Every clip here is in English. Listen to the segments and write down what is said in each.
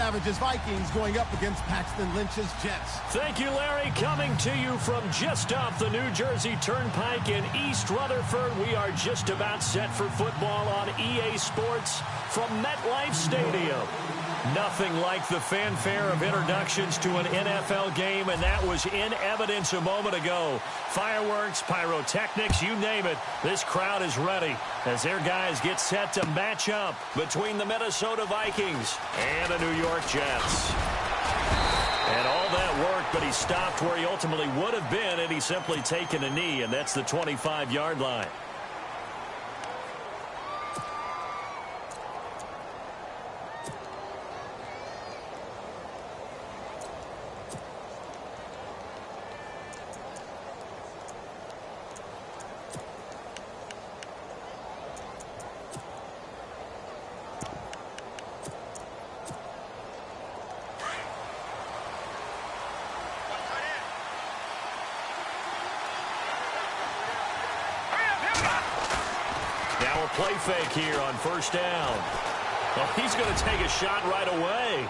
Savage's Vikings going up against Paxton Lynch's Jets. Thank you, Larry. Coming to you from just off the New Jersey Turnpike in East Rutherford. We are just about set for football on EA Sports from MetLife Stadium. Nothing like the fanfare of introductions to an NFL game, and that was in evidence a moment ago. Fireworks, pyrotechnics, you name it. This crowd is ready as their guys get set to match up between the Minnesota Vikings and the New York Jets. And all that worked, but he stopped where he ultimately would have been had he simply taken a knee, and that's the 25-yard line. Play fake here on first down. Well, he's going to take a shot right away.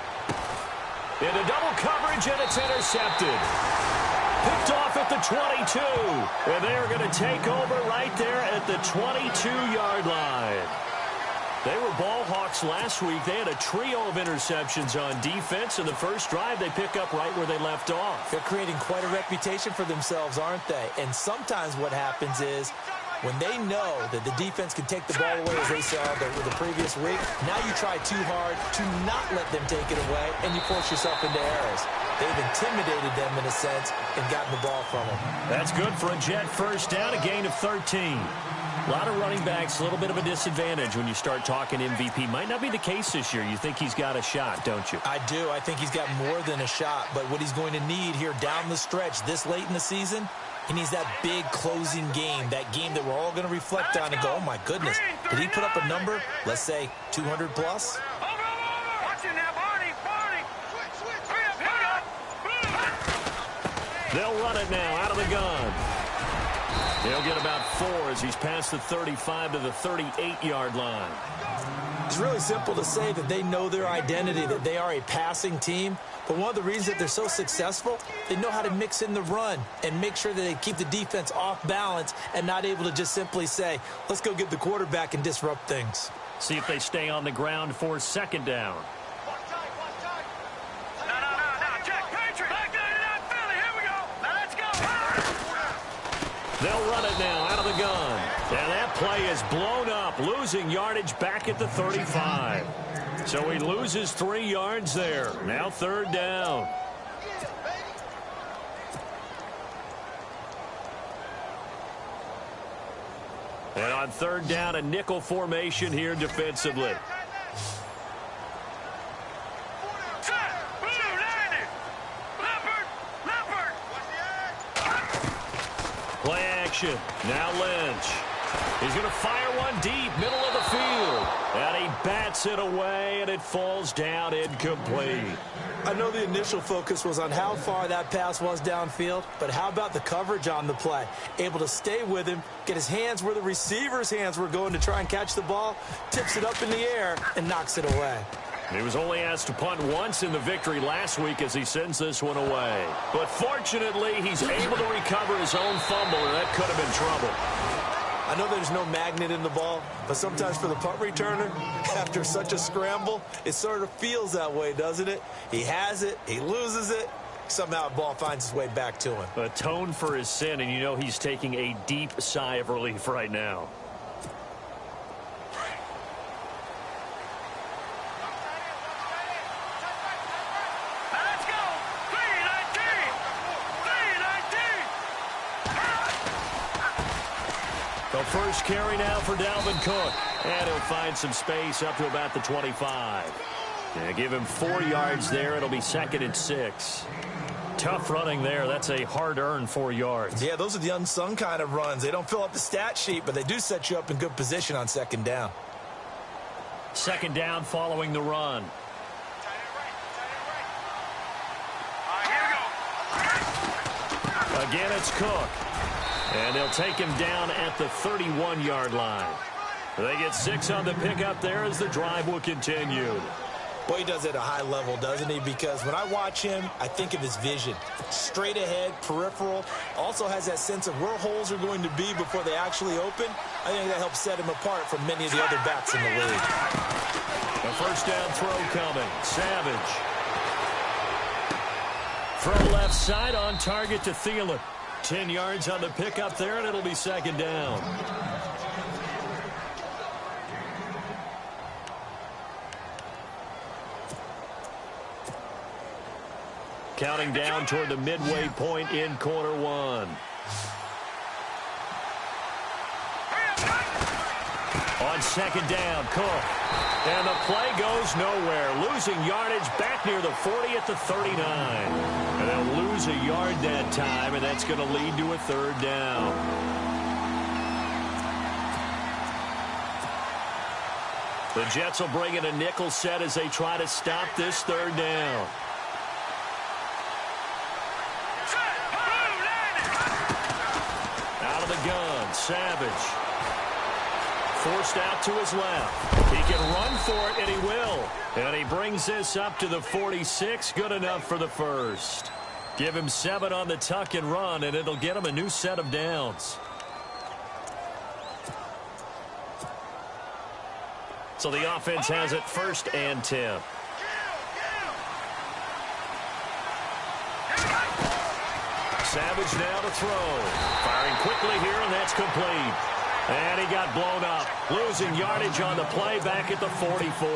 Into double coverage, and it's intercepted. Picked off at the 22. And they're going to take over right there at the 22-yard line. They were ball hawks last week. They had a trio of interceptions on defense. In the first drive, they pick up right where they left off. They're creating quite a reputation for themselves, aren't they? And sometimes what happens is, when they know that the defense can take the ball away, as they saw the previous week, now you try too hard to not let them take it away, and you force yourself into errors. They've intimidated them in a sense and gotten the ball from them. That's good for a Jet first down, a gain of 13. A lot of running backs, a little bit of a disadvantage when you start talking MVP. Might not be the case this year. You think he's got a shot, don't you? I do. I think he's got more than a shot, but what he's going to need here down the stretch this late in the season, he needs that big closing game, that game that we're all going to reflect on and go, oh, my goodness, did he put up a number, let's say, 200 plus? They'll run it now out of the gun. He'll get about 4 as he's past the 35 to the 38-yard line. It's really simple to say that they know their identity, that they are a passing team. But one of the reasons that they're so successful, they know how to mix in the run and make sure that they keep the defense off balance and not able to just simply say, let's go get the quarterback and disrupt things. See if they stay on the ground for second down. They'll run it now out of the gun. And that play is blown up, losing yardage back at the 35. So he loses 3 yards there. Now third down. And on third down, a nickel formation here defensively. Play action. Now Lynch. He's going to fire one deep, middle of the field. And he bats it away, and it falls down incomplete. I know the initial focus was on how far that pass was downfield, but how about the coverage on the play? Able to stay with him, get his hands where the receiver's hands were going to try and catch the ball, tips it up in the air, and knocks it away. He was only asked to punt once in the victory last week as he sends this one away. But fortunately, he's able to recover his own fumble, and that could have been trouble. I know there's no magnet in the ball, but sometimes for the punt returner, after such a scramble, it sort of feels that way, doesn't it? He has it, he loses it, somehow the ball finds its way back to him. Atone for his sin, and you know he's taking a deep sigh of relief right now. The first carry now for Dalvin Cook. And he'll find some space up to about the 25. Yeah, give him 4 yards there. It'll be 2nd and 6. Tough running there. That's a hard-earned 4 yards. Yeah, those are the unsung kind of runs. They don't fill up the stat sheet, but they do set you up in good position on second down. Second down following the run. Again, it's Cook. And they'll take him down at the 31-yard line. They get 6 on the pickup there as the drive will continue. Well, he does it at a high level, doesn't he? Because when I watch him, I think of his vision. Straight ahead, peripheral. Also has that sense of where holes are going to be before they actually open. I think that helps set him apart from many of the other backs in the league. A first down throw coming. Savage. Throw left side on target to Thielen. 10 yards on the pickup there, and it'll be second down. Counting down toward the midway point in quarter one. On second down, Cook. And the play goes nowhere. Losing yardage back near the 40 at the 39. And they'll lose a yard that time, and that's going to lead to a third down. The Jets will bring in a nickel set as they try to stop this third down. Out of the gun, Savage. Forced out to his left. He can run for it, and he will. And he brings this up to the 46. Good enough for the first. Give him 7 on the tuck and run, and it'll get him a new set of downs. So the offense has it first and 10. Savage now to throw. Firing quickly here, and that's complete. And he got blown up. Losing yardage on the play back at the 44.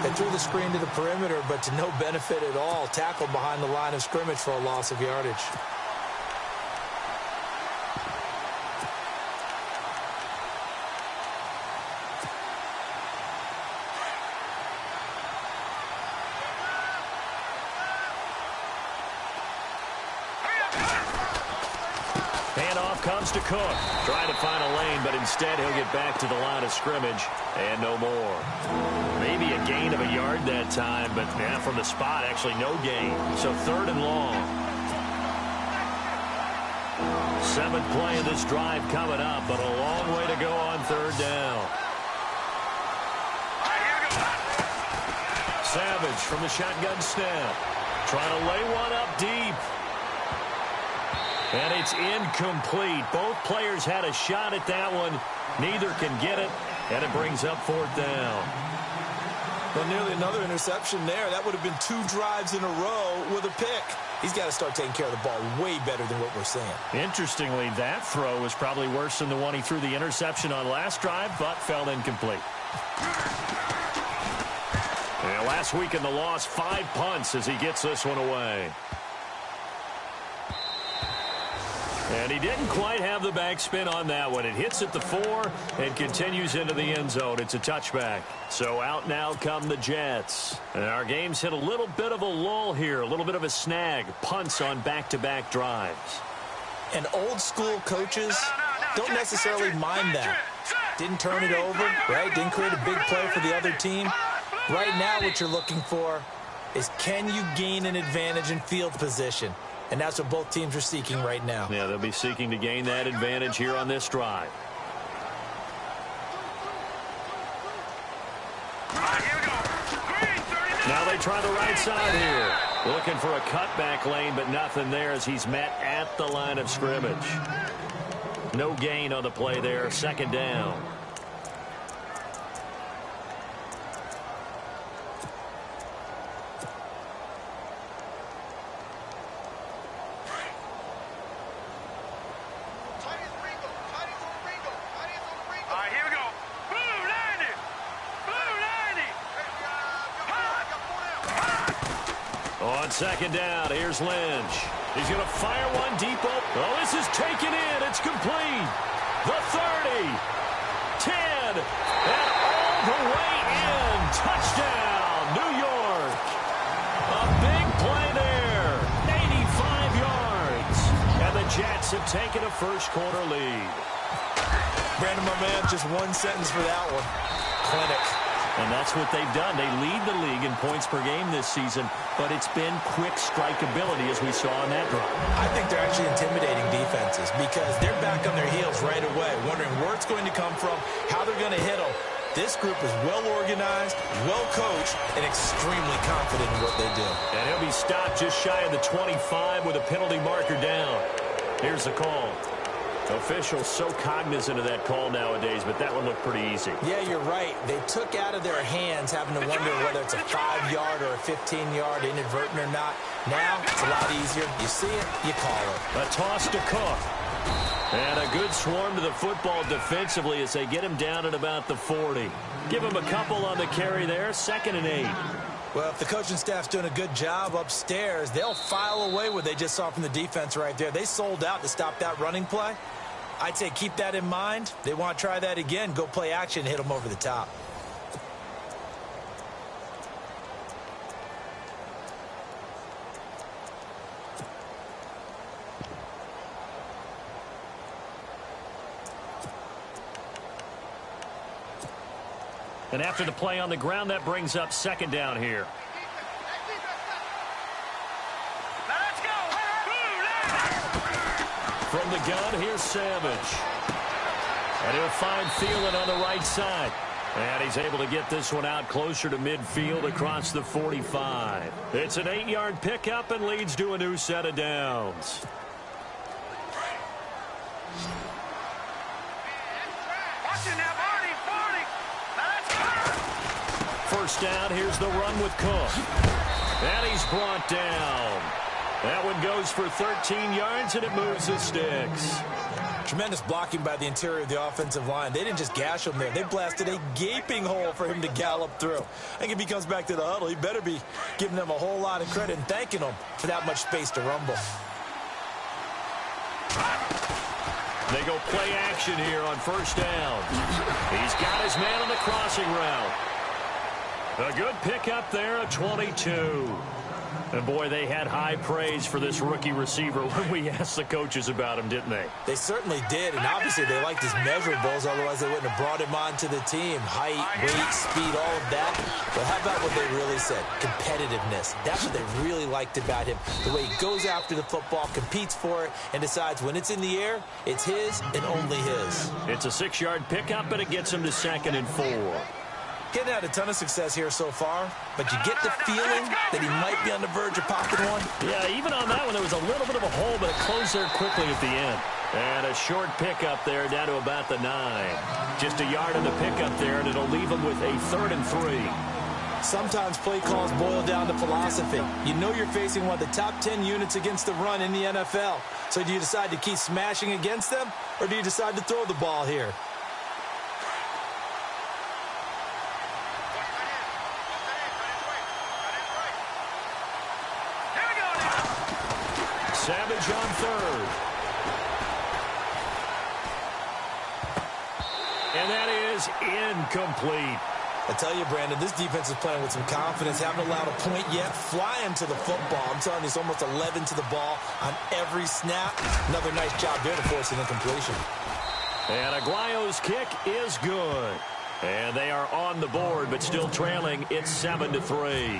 They threw the screen to the perimeter, but to no benefit at all. Tackled behind the line of scrimmage for a loss of yardage. Comes to Cook. Trying to find a lane, but instead he'll get back to the line of scrimmage and no more. Maybe a gain of a yard that time, but from the spot, actually no gain. So third and long. 7th play of this drive coming up, but a long way to go on third down. Savage from the shotgun snap. Trying to lay one up deep. And it's incomplete. Both players had a shot at that one. Neither can get it, and it brings up 4th down. Well, nearly another interception there. That would have been 2 drives in a row with a pick. He's got to start taking care of the ball way better than what we're seeing. Interestingly, that throw was probably worse than the one he threw the interception on last drive, but fell incomplete. And last week in the loss, 5 punts as he gets this one away. And he didn't quite have the backspin on that one. It hits at the 4 and continues into the end zone. It's a touchback. So out now come the Jets. And our game's hit a little bit of a lull here, a little bit of a snag. Punts on back-to-back drives. And old-school coaches don't necessarily mind that. Didn't turn it over, right? Didn't create a big play for the other team. Right now what you're looking for is, can you gain an advantage in field position? And that's what both teams are seeking right now. Yeah, they'll be seeking to gain that advantage here on this drive. Now they try the right side here. Looking for a cutback lane, but nothing there as he's met at the line of scrimmage. No gain on the play there. 2nd down. On 2nd down, here's Lynch. He's going to fire one deep up. Oh, this is taken in. It's complete. The 30, 10, and all the way in. Touchdown, New York. A big play there. 85 yards. And the Jets have taken a first-quarter lead. Brandon, my man, just one sentence for that one. Clinic. And that's what they've done. They lead the league in points per game this season, but it's been quick strikeability as we saw in that drive. I think they're actually intimidating defenses because they're back on their heels right away, wondering where it's going to come from, how they're going to hit them. This group is well-organized, well-coached, and extremely confident in what they do. And he'll be stopped just shy of the 25 with a penalty marker down. Here's the call. Officials so cognizant of that call nowadays, but that one looked pretty easy. Yeah, you're right. They took out of their hands having to wonder whether it's a 5-yard or a 15-yard inadvertent or not. Now, it's a lot easier. You see it, you call it. A toss to Cook. And a good swarm to the football defensively as they get him down at about the 40. Give him a couple on the carry there, 2nd and 8. Well, if the coaching staff's doing a good job upstairs, they'll file away what they just saw from the defense right there. They sold out to stop that running play. I'd say keep that in mind. They want to try that again. Go play action, hit them over the top. And after the play on the ground, that brings up 2nd down here. From the gun, here's Savage. And he'll find Thielen on the right side. And he's able to get this one out closer to midfield across the 45. It's an 8-yard pickup and leads to a new set of downs. First down, here's the run with Cook. And he's brought down. That one goes for 13 yards, and it moves the sticks. Tremendous blocking by the interior of the offensive line. They didn't just gash him there. They blasted a gaping hole for him to gallop through. I think if he comes back to the huddle, he better be giving them a whole lot of credit and thanking them for that much space to rumble. They go play action here on first down. He's got his man on the crossing route. A good pickup there, a 22. And, boy, they had high praise for this rookie receiver when we asked the coaches about him, didn't they? They certainly did, and obviously they liked his measurables, otherwise they wouldn't have brought him onto the team. Height, weight, speed, all of that. But how about what they really said? Competitiveness. That's what they really liked about him. The way he goes after the football, competes for it, and decides when it's in the air, it's his and only his. It's a 6-yard pickup, and it gets him to 2nd and 4. Getting had a ton of success here so far, but you get the feeling that he might be on the verge of popping one. Yeah, even on that one, there was a little bit of a hole, but it closed there quickly at the end. And a short pickup there down to about the 9. Just a yard on the pickup there, and it'll leave him with a 3rd and 3. Sometimes play calls boil down to philosophy. You know you're facing one of the top 10 units against the run in the NFL. So do you decide to keep smashing against them, or do you decide to throw the ball here? Savage on 3rd. And that is incomplete. I tell you, Brandon, this defense is playing with some confidence. Haven't allowed a point yet. Flying to the football. I'm telling you, it's almost 11 to the ball on every snap. Another nice job there to force an incompletion. And Aguayo's kick is good. And they are on the board, but still trailing. It's 7-3.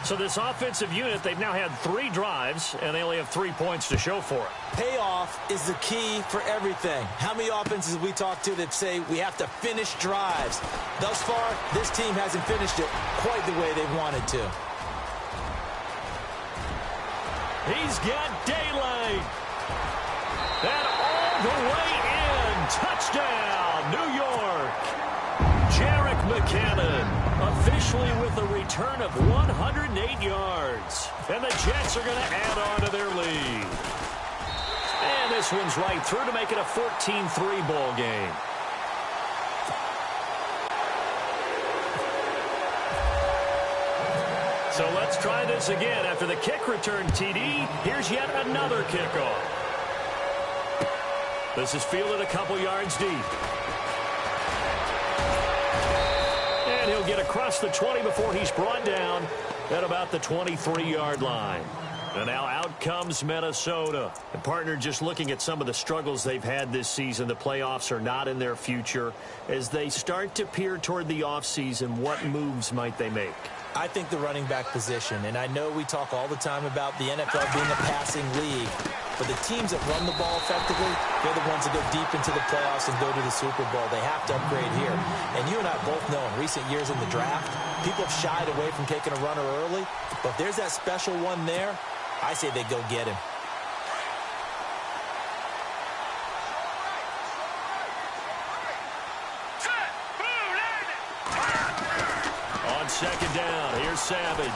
So this offensive unit, they've now had 3 drives, and they only have 3 points to show for it. Payoff is the key for everything. How many offenses have we talked to that say we have to finish drives? Thus far, this team hasn't finished it quite the way they wanted to. He's got daylight. And all the way in. Touchdown, New York. Jerick McKinnon officially with a return of 108 yards. And the Jets are going to add on to their lead. And this one's right through to make it a 14-3 ball game. So let's try this again. After the kick return, TD, here's yet another kickoff. This is fielded a couple yards deep. And he'll get across the 20 before he's brought down at about the 23-yard line. And now out comes Minnesota. And, partner, just looking at some of the struggles they've had this season, the playoffs are not in their future. As they start to peer toward the offseason, what moves might they make? I think the running back position, and I know we talk all the time about the NFL being a passing league, but the teams that run the ball effectively, they're the ones that go deep into the playoffs and go to the Super Bowl. They have to upgrade here. And you and I both know in recent years in the draft, people have shied away from taking a runner early, but if there's that special one there, I say they go get him. On second down, here's Savage.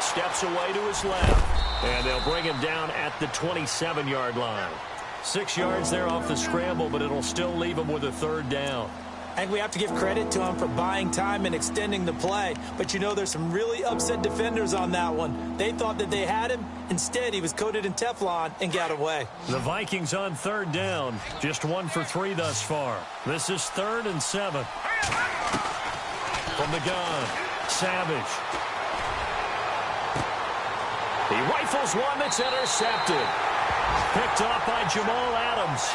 Steps away to his left, and they'll bring him down at the 27-yard line. 6 yards there off the scramble, but it'll still leave him with a third down. I think we have to give credit to him for buying time and extending the play. But, you know, there's some really upset defenders on that one. They thought that they had him. Instead, he was coated in Teflon and got away. The Vikings on third down. Just 1 for 3 thus far. This is 3rd and 7. From the gun, Savage. He rifles one that's intercepted. Picked off by Jamal Adams.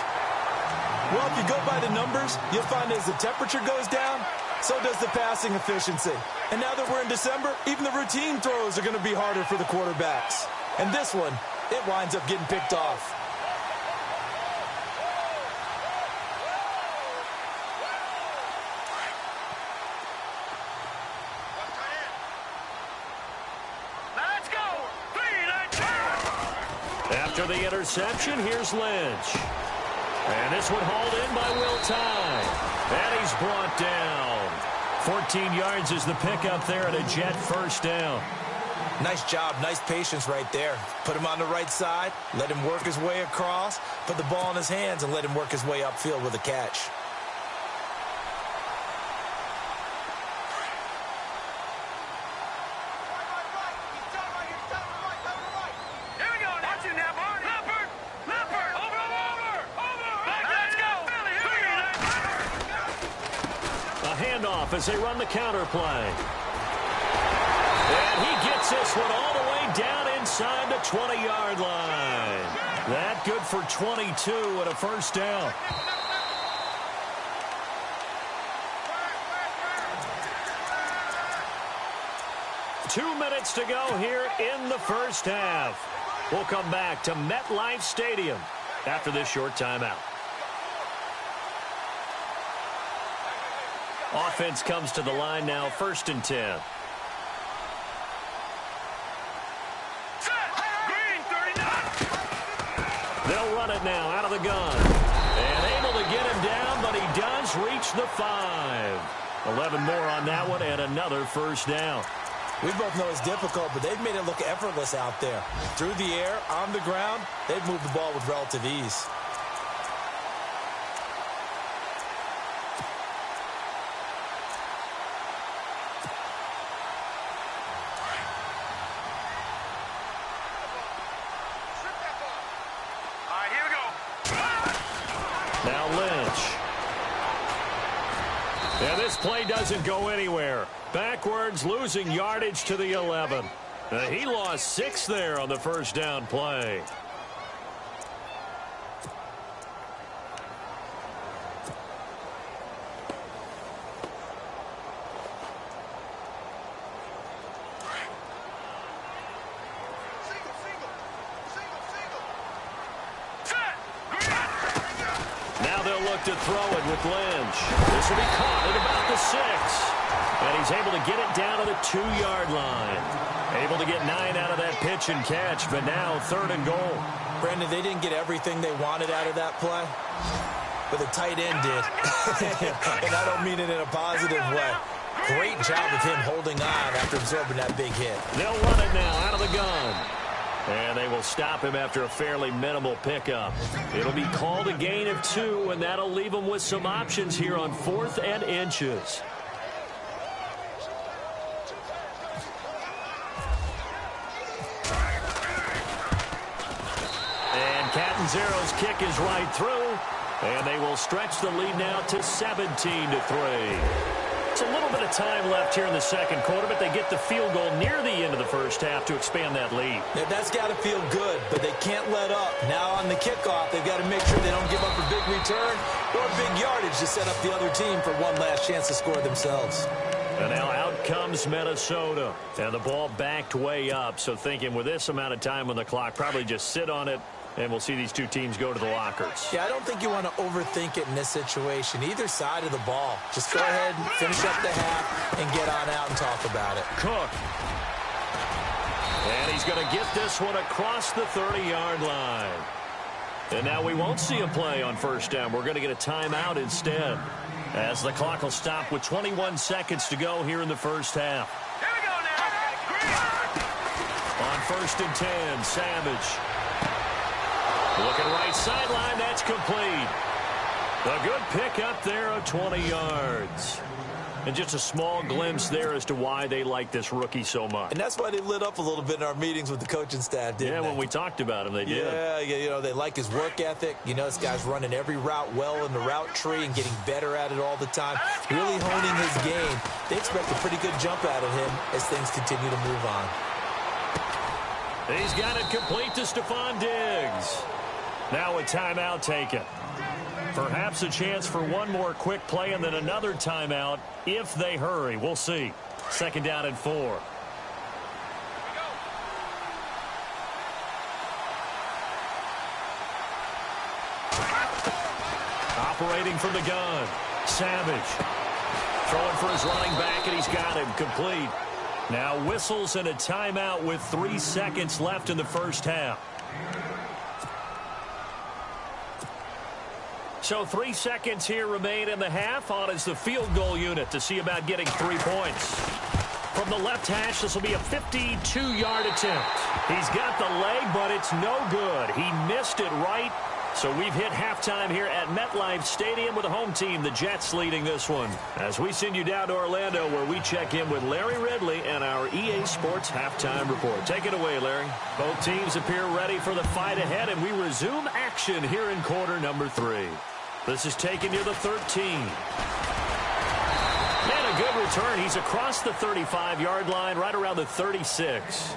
Well, if you go by the numbers, you'll find as the temperature goes down, so does the passing efficiency. And now that we're in December, even the routine throws are going to be harder for the quarterbacks. And this one, it winds up getting picked off. After the interception, here's Lynch. And this one hauled in by Will Tye. And he's brought down. 14 yards is the pickup there at a Jet first down. Nice job, nice patience right there. Put him on the right side, let him work his way across, put the ball in his hands, and let him work his way upfield with a catch. As they run the counter play. And he gets this one all the way down inside the 20-yard line. That good for 22 and a first down. Two minutes to go here in the first half. We'll come back to MetLife Stadium after this short timeout. Offense comes to the line now, 1st and 10. They'll run it now out of the gun. And able to get him down, but he does reach the 5. 11 more on that one and another first down. We both know it's difficult, but they've made it look effortless out there. Through the air, on the ground, they've moved the ball with relative ease. And this play doesn't go anywhere. Backwards, losing yardage to the 11. He lost 6 there on the first down play. To throw it with Lynch. This will be caught at about the 6. And he's able to get it down to the 2-yard line. Able to get 9 out of that pitch and catch, but now 3rd and goal. Brandon, they didn't get everything they wanted out of that play, but the tight end did. And I don't mean it in a positive way. Great job of him holding on after absorbing that big hit. They'll run it now out of the gun. And they will stop him after a fairly minimal pickup. It'll be called a gain of 2, and that'll leave him with some options here on 4th and inches. And Catanzaro's kick is right through, and they will stretch the lead now to 17-3. It's a little bit of time left here in the second quarter, but they get the field goal near the end of the first half to expand that lead. Yeah, that's got to feel good, but they can't let up. Now on the kickoff, they've got to make sure they don't give up a big return or big yardage to set up the other team for one last chance to score themselves. And now out comes Minnesota. And the ball backed way up. So thinking with this amount of time on the clock, probably just sit on it, and we'll see these two teams go to the lockers. Yeah, I don't think you want to overthink it in this situation. Either side of the ball. Just go ahead and finish up the half and get on out and talk about it. Cook. And he's going to get this one across the 30-yard line. And now we won't see a play on first down. We're going to get a timeout instead, as the clock will stop with 21 seconds to go here in the first half. Here we go now. On first and 10, Savage. Looking right sideline, that's complete. A good pick up there of 20 yards. And just a small glimpse there as to why they like this rookie so much. And that's why they lit up a little bit in our meetings with the coaching staff, didn't they? Yeah, when we talked about him, they did. Yeah, you know, they like his work ethic. You know, this guy's running every route well in the route tree and getting better at it all the time. Really honing his game. They expect a pretty good jump out of him as things continue to move on. He's got it complete to Stephon Diggs. Now a timeout taken. Perhaps a chance for one more quick play and then another timeout if they hurry. We'll see. Second down and 4. Operating from the gun. Savage. Throwing for his running back, and he's got him complete. Now whistles and a timeout with 3 seconds left in the first half. So 3 seconds here remain in the half. On is the field goal unit to see about getting 3 points. From the left hash, this will be a 52-yard attempt. He's got the leg, but it's no good. He missed it right. So we've hit halftime here at MetLife Stadium with the home team, the Jets, leading this one. As we send you down to Orlando, where we check in with Larry Ridley and our EA Sports halftime report. Take it away, Larry. Both teams appear ready for the fight ahead, and we resume action here in quarter number 3. This is taken near the 13. And a good return. He's across the 35-yard line, right around the 36.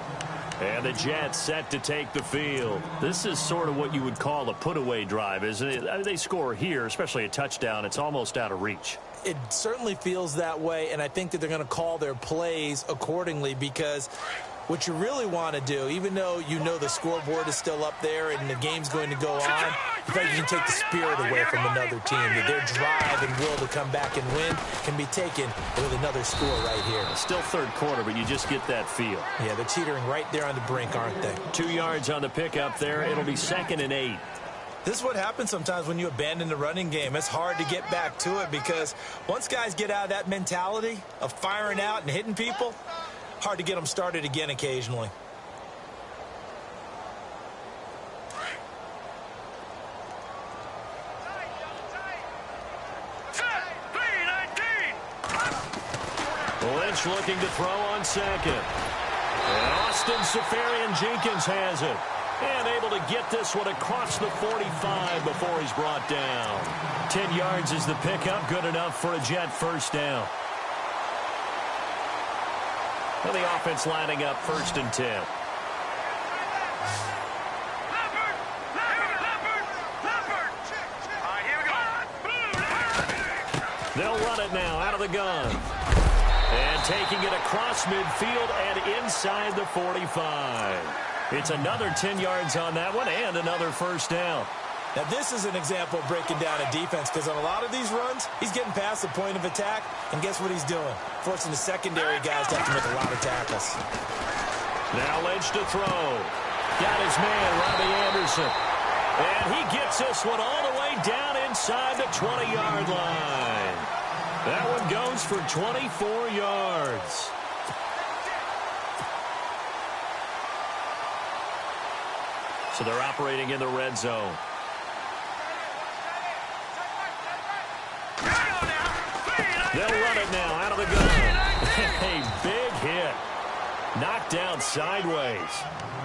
And the Jets set to take the field. This is sort of what you would call a put-away drive, isn't it? I mean, they score here, especially a touchdown. It's almost out of reach. It certainly feels that way, and I think that they're going to call their plays accordingly, because what you really want to do, even though you know the scoreboard is still up there and the game's going to go on, you think you can take the spirit away from another team, that their drive and will to come back and win can be taken with another score right here. Still third quarter, but you just get that feel. Yeah, they're teetering right there on the brink, aren't they? 2 yards on the pickup there. It'll be 2nd and 8. This is what happens sometimes when you abandon the running game. It's hard to get back to it, because once guys get out of that mentality of firing out and hitting people, hard to get them started again occasionally. Lynch looking to throw on second. And Austin Safarian-Jenkins has it. And able to get this one across the 45 before he's brought down. 10 yards is the pickup. Good enough for a Jet first down. And the offense lining up 1st and 10. They'll run it now out of the gun. And taking it across midfield and inside the 45. It's another 10 yards on that one and another first down. Now, this is an example of breaking down a defense, because on a lot of these runs, he's getting past the point of attack, and guess what he's doing? Forcing the secondary guys to have to make a lot of tackles. Now Lynch to throw. Got his man, Robbie Anderson. And he gets this one all the way down inside the 20-yard line. That one goes for 24 yards. So they're operating in the red zone. They'll run it now out of the gun. A big hit. Knocked down sideways.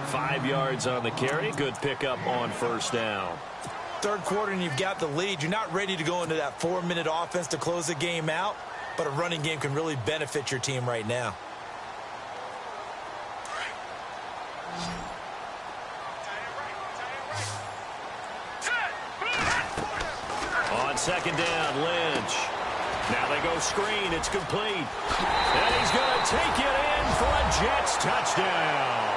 5 yards on the carry. Good pickup on first down. Third quarter and you've got the lead. You're not ready to go into that 4-minute offense to close the game out, but a running game can really benefit your team right now. On second down, Lynch. Now they go screen. It's complete. And he's going to take it in for a Jets touchdown.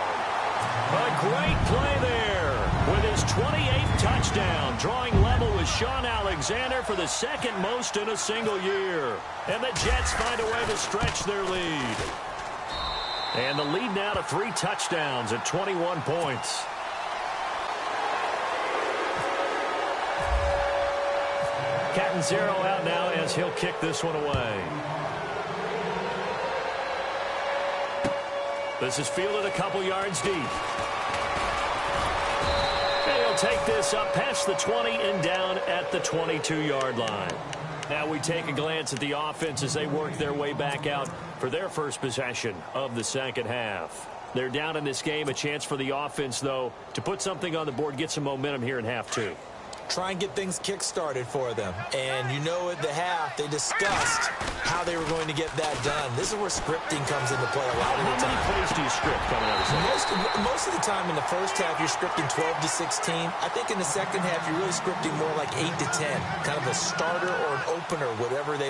A great play there with his 28th touchdown, drawing level with Sean Alexander for the second most in a single year. And the Jets find a way to stretch their lead. And the lead now to 3 touchdowns at 21 points. Cat and zero out now as he'll kick this one away. This is fielded a couple yards deep. And he'll take this up past the 20 and down at the 22-yard line. Now we take a glance at the offense as they work their way back out for their first possession of the second half. They're down in this game. A chance for the offense, though, to put something on the board, get some momentum here in half 2. Try and get things kick-started for them. And you know at the half, they discussed how they were going to get that done. This is where scripting comes into play a lot of the time. How many plays do you script coming out of the second? Most of the time in the first half, you're scripting 12 to 16. I think in the second half, you're really scripting more like 8 to 10. Kind of a starter or an opener, whatever they